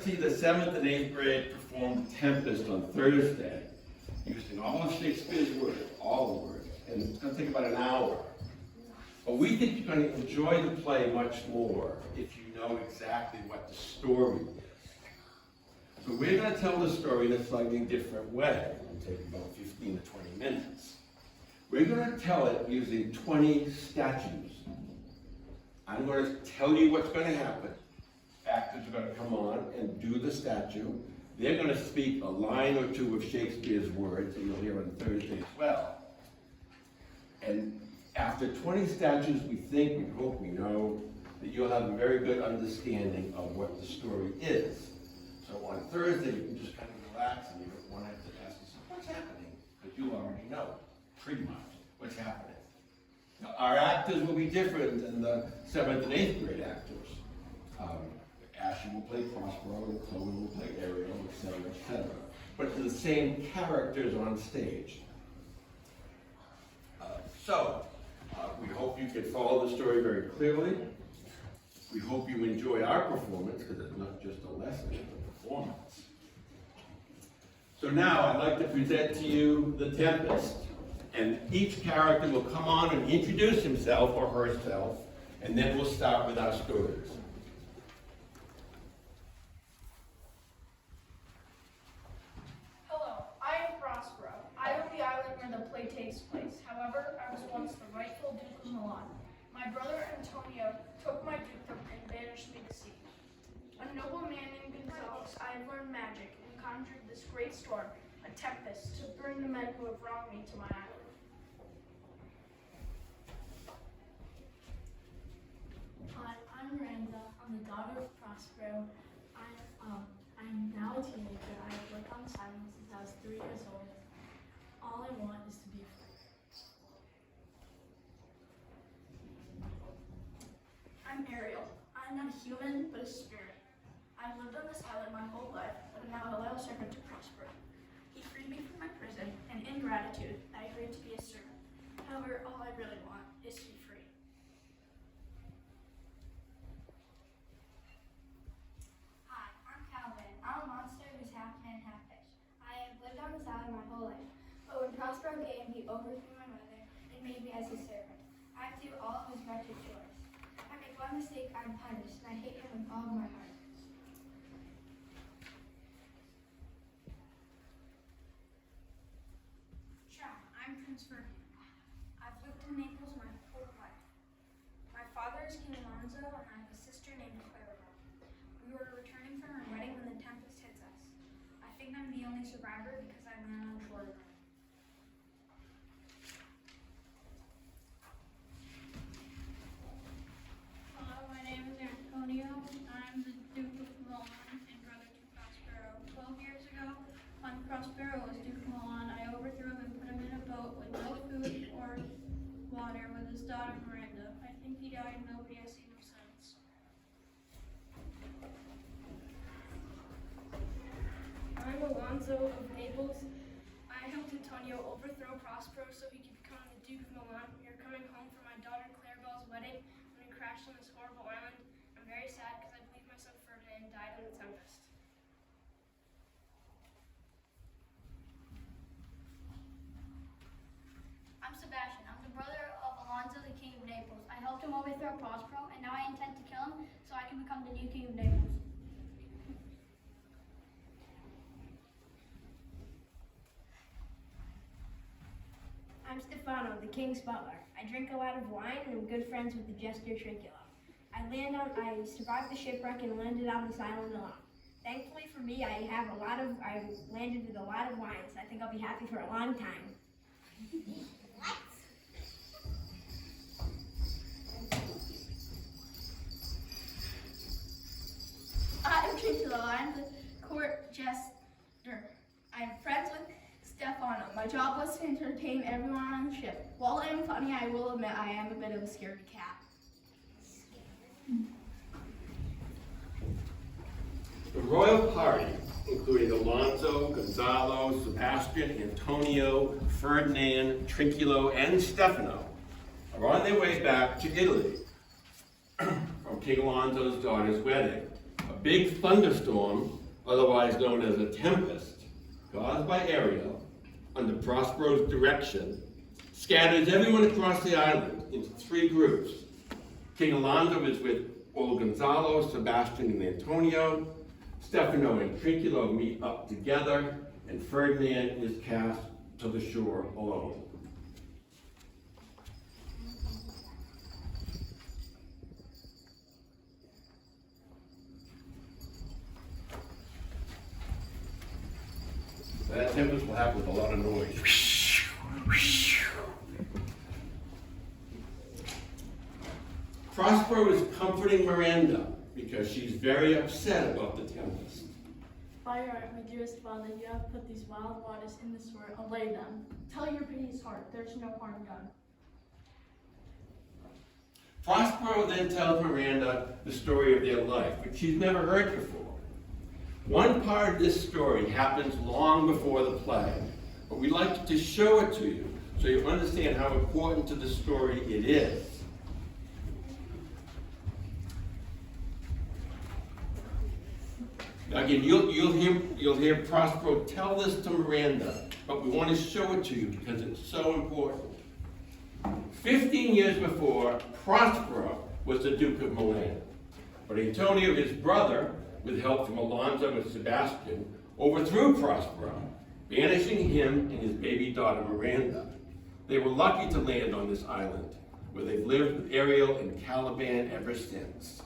see the 7th and 8th grade perform Tempest on Thursday, using all of Shakespeare's words, all the words, and it's going to take about an hour. But we think you're going to enjoy the play much more if you know exactly what the story is. So we're going to tell the story in a slightly different way. It'll take about 15 to 20 minutes. We're going to tell it using 20 statues. I'm going to tell you what's going to happen. Actors are going to come on and do the statue. They're going to speak a line or two of Shakespeare's words that you'll hear on Thursday as well. And after 20 statues, we think, we hope, we know that you'll have a very good understanding of what the story is. So on Thursday, you can just kind of relax and you don't want to have to ask yourself, what's happening? Because you already know, pretty much, what's happening. Now, our actors will be different than the 7th and 8th grade actors. Ashley will play Prospero, and Chloe will play Ariel, etc., etc. But they're the same characters on stage. We hope you can follow the story very clearly. We hope you enjoy our performance, because it's not just a lesson, it's a performance. So now I'd like to present to you the Tempest. And each character will come on and introduce himself or herself, and then we'll start with our stories. Hello, I am Prospero. I own the island where the play takes place. However, I was once the rightful Duke of Milan. My brother Antonio took my dukedom and banished me to sea. A noble man named Gonzalez, I have learned magic and conjured this great storm, a tempest, to bring the men who have wronged me to my island. Hi, I'm Miranda. I'm the daughter of Prospero. I'm now a teenager. I've lived on this island since I was 3 years old. All I want is to be free. I'm Ariel. I'm not a human, but a spirit. I've lived on this island my whole life, but am now a loyal servant to Prospero. He freed me from my prison, and in gratitude, I agreed to be a servant. However, all I really want is to be free. Hi, I'm Calvin. I'm a monster who's half man, half fish. I have lived on this island my whole life, but when Prospero came, he overthrew my mother and made me as his servant. I do all of his wretched chores. If I make one mistake, I'm punished, and I hate him with all of my heart. Ciao, I'm Prince Ferdinand. I've lived in Naples my whole life. My father is King Alonso, and I have a sister named Clara. We were returning from our wedding when the tempest hits us. I think I'm the only survivor because I land on shore alone. Hello, my name is Antonio. I'm the Duke of Milan and brother to Prospero. 12 years ago, when Prospero was Duke of Milan, I overthrew him and put him in a boat with no food or water with his daughter Miranda. I think he died and nobody has seen him since. I'm Alonso of Naples. I helped Antonio overthrow Prospero so he could become the Duke of Milan. We are coming home for my daughter Claribel's wedding when we crashed on this horrible island. I'm very sad because I believe my son Ferdinand died in the tempest. I'm Sebastian. I'm the brother of Alonso, the king of Naples. I helped him overthrow Prospero, and now I intend to kill him so I can become the new king of Naples. I'm Stefano, the king's butler. I drink a lot of wine and am good friends with the jester Trinculo. I survived the shipwreck and landed on this island alone. Thankfully for me, I landed with a lot of wine, so I think I'll be happy for a long time. I'm Trinculo. I'm the court jester. I'm friends with Stefano. My job was to entertain everyone on the ship. While I am funny, I will admit I am a bit of a scaredy cat. The royal party, including Alonso, Gonzalo, Sebastian, Antonio, Ferdinand, Trinculo, and Stefano, are on their way back to Italy from King Alonso's daughter's wedding. But big thunderstorm, otherwise known as a tempest, caused by Ariel, under Prospero's direction, scatters everyone across the island into 3 groups. King Alonso is with old Gonzalo, Sebastian, and Antonio. Stefano and Trinculo meet up together, and Ferdinand is cast to the shore alone. That tempest will happen with a lot of noise. Prospero is comforting Miranda because she's very upset about the tempest. By your art, my dearest father, you have put these wild waters in this sword. Allay them. Tell your piteous heart, there's no harm done. Prospero then tells Miranda the story of their life, which she's never heard before. One part of this story happens long before the play, but we'd like to show it to you so you understand how important to the story it is. Now again, you'll hear Prospero tell this to Miranda, but we want to show it to you because it's so important. 15 years before, Prospero was the Duke of Milan, but Antonio, his brother, with help from Alonso and Sebastian, overthrew Prospero, banishing him and his baby daughter Miranda. They were lucky to land on this island, where they've lived with Ariel and Caliban ever since.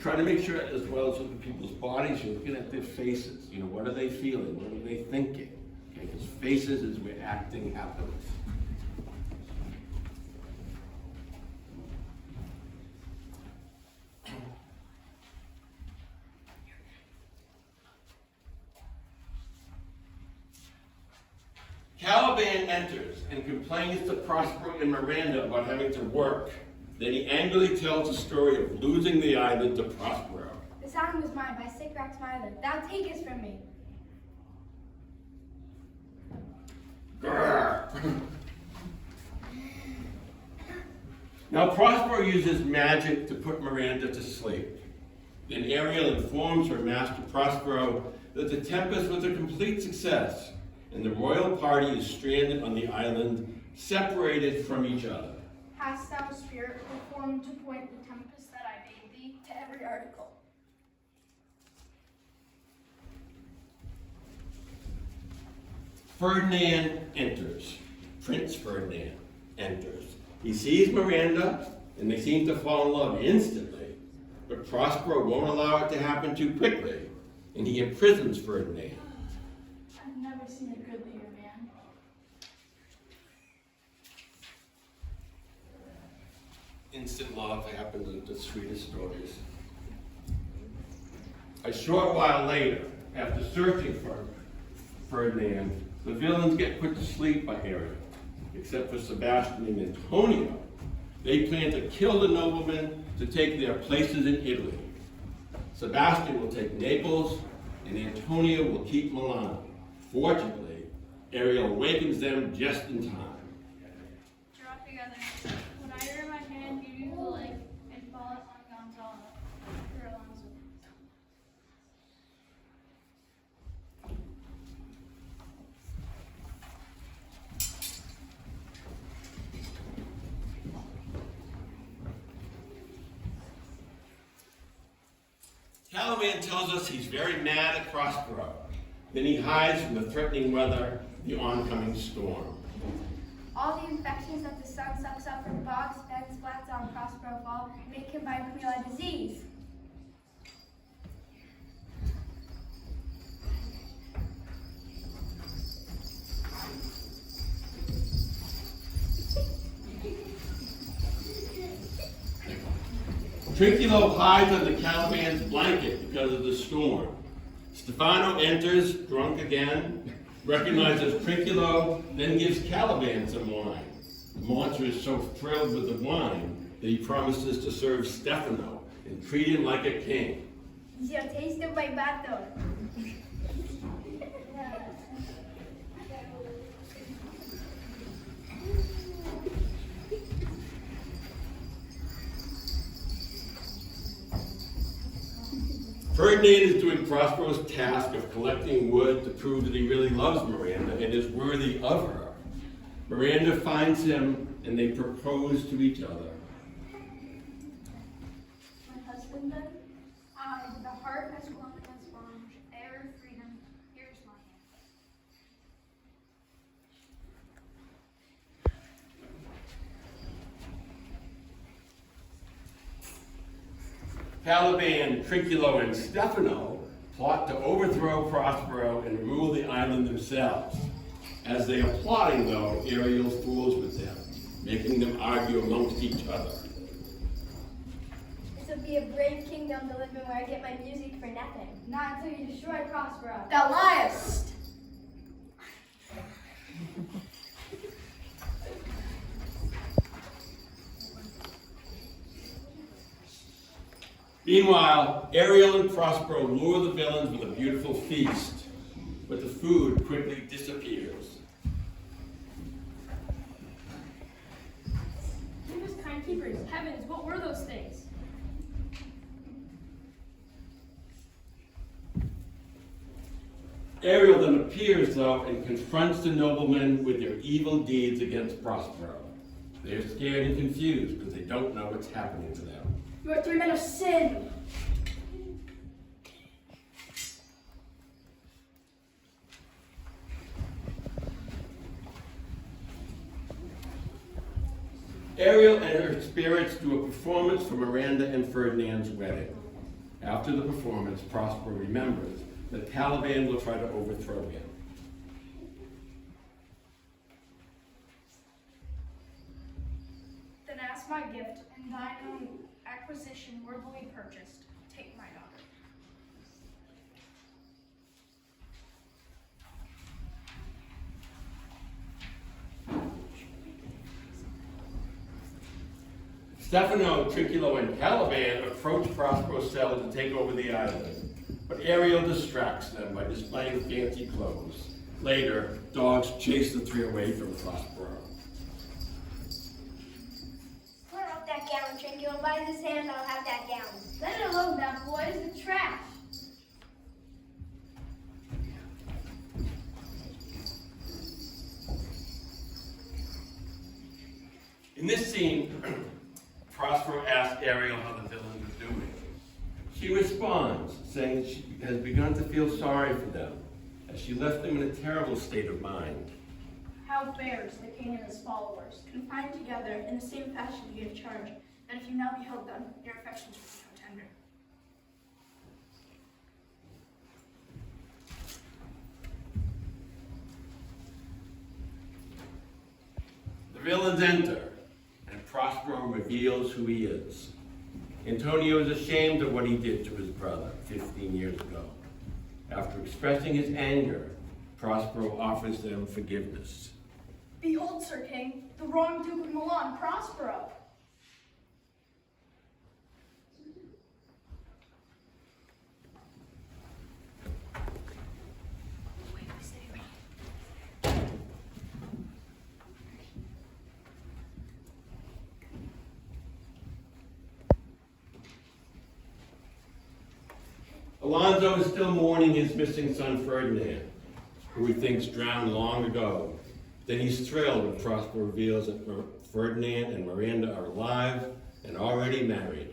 Try to make sure as well as with the people's bodies, you're looking at their faces. You know, what are they feeling? What are they thinking? Okay, because faces is where acting happens. Caliban enters and complains to Prospero and Miranda about having to work. Then he angrily tells the story of losing the island to Prospero. This island was mine by Sycorax my island. Thou takest from me. Grrr. Now Prospero uses magic to put Miranda to sleep. Then Ariel informs her master Prospero that the tempest was a complete success, and the royal party is stranded on the island, separated from each other. Hast thou spirit performed to point the tempest that I bade thee to every article? Ferdinand enters. Prince Ferdinand enters. He sees Miranda, and they seem to fall in love instantly, but Prospero won't allow it to happen too quickly, and he imprisons Ferdinand. I've never seen a goodlier man. Instant love happens in the sweetest stories. A short while later, after searching for Ferdinand, the villains get put to sleep by Ariel, except for Sebastian and Antonio. They plan to kill the noblemen to take their places in Italy. Sebastian will take Naples, and Antonio will keep Milan. Fortunately, Ariel awakens them just in time. Draw together. When I rear my hand, you use the leg and fall it on Gonzalo or Alonso. Caliban tells us he's very mad at Prospero. Then he hides from the threatening weather, the oncoming storm. All the infections that the sun sucks up from bogs, bends, flats on Prospero Fall make him by Camilla disease. Trinculo hides under Caliban's blanket because of the storm. Stefano enters, drunk again, recognizes Trinculo, then gives Caliban some wine. The monster is so thrilled with the wine that he promises to serve Stefano and treat him like a king. Yo taste of my battle. Ferdinand is doing Prospero's task of collecting wood to prove that he really loves Miranda and is worthy of her. Miranda finds him and they propose to each other. My husband then? I, with a heart as warm as sponge, air of freedom, here's my hand. Caliban, Trinculo, and Stefano plot to overthrow Prospero and rule the island themselves. As they are plotting, though, Ariel fools with them, making them argue amongst each other. This will be a brave kingdom to live in where I get my music for nothing. Not until you destroy Prospero. Thou liest! Meanwhile, Ariel and Prospero lure the villains with a beautiful feast, but the food quickly disappears. Tempest, kind keepers, heavens, what were those things? Ariel then appears, though, and confronts the noblemen with their evil deeds against Prospero. They are scared and confused because they don't know what's happening to them. You are three men of sin. Ariel and her spirits do a performance for Miranda and Ferdinand's wedding. After the performance, Prospero remembers that Caliban will try to overthrow him. Then ask my gift, and thine own acquisition worthily purchased. Take my daughter. Stefano, Trinculo, and Caliban approach Prospero's cell to take over the island, but Ariel distracts them by displaying fancy clothes. Later, dogs chase the three away from Prospero. Put off that gown, Trinculo. By this hand, I'll have that gown. Let it alone, that boy is the trash. In this scene, Prospero asks Ariel how the villain was doing. She responds, saying that she has begun to feel sorry for them, as she left them in a terrible state of mind. How fares the king and his followers? Confined together in the same fashion you gave charge, that if you now beheld them, your affections would become tender. The villains enter, and Prospero reveals who he is. Antonio is ashamed of what he did to his brother 15 years ago. After expressing his anger, Prospero offers them forgiveness. Behold, Sir King, the wrong Duke of Milan, Prospero. Alonso is still mourning his missing son Ferdinand, who he thinks drowned long ago. Then he's thrilled when Prospero reveals that Ferdinand and Miranda are alive and already married.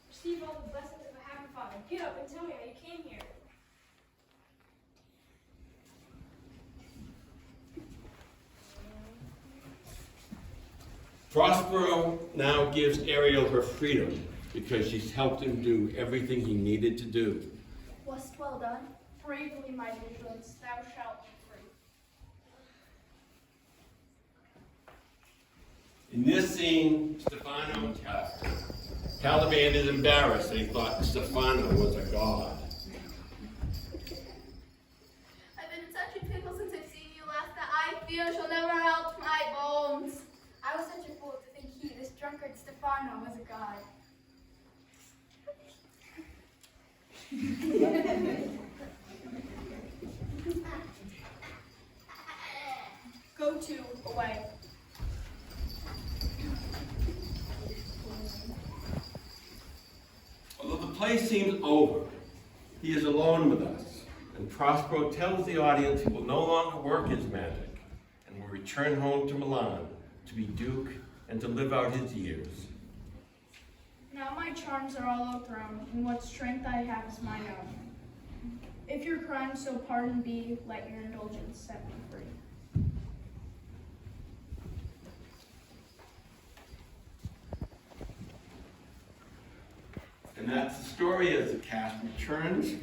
Receive all the blessings of a happy father. Get up and tell me how you came here. Prospero now gives Ariel her freedom because she's helped him do everything he needed to do. Wast well done. Bravely, my vigilance, thou shalt be free. In this scene, Stefano and Caliban is embarrassed. They thought Stefano was a god. I've been in such a pickle since I've seen you last that I fear shall never help my bones. I was such a fool to think he, this drunkard Stefano, was a god. Go to, away. Although the play seems over, He is alone with us, and Prospero tells the audience he will no longer work his magic and will return home to Milan to be Duke and to live out his years. Now my charms are all outgrown, and what strength I have is mine own. If your crime so pardoned be, let your indulgence set me free. And that's the story as the cast returns.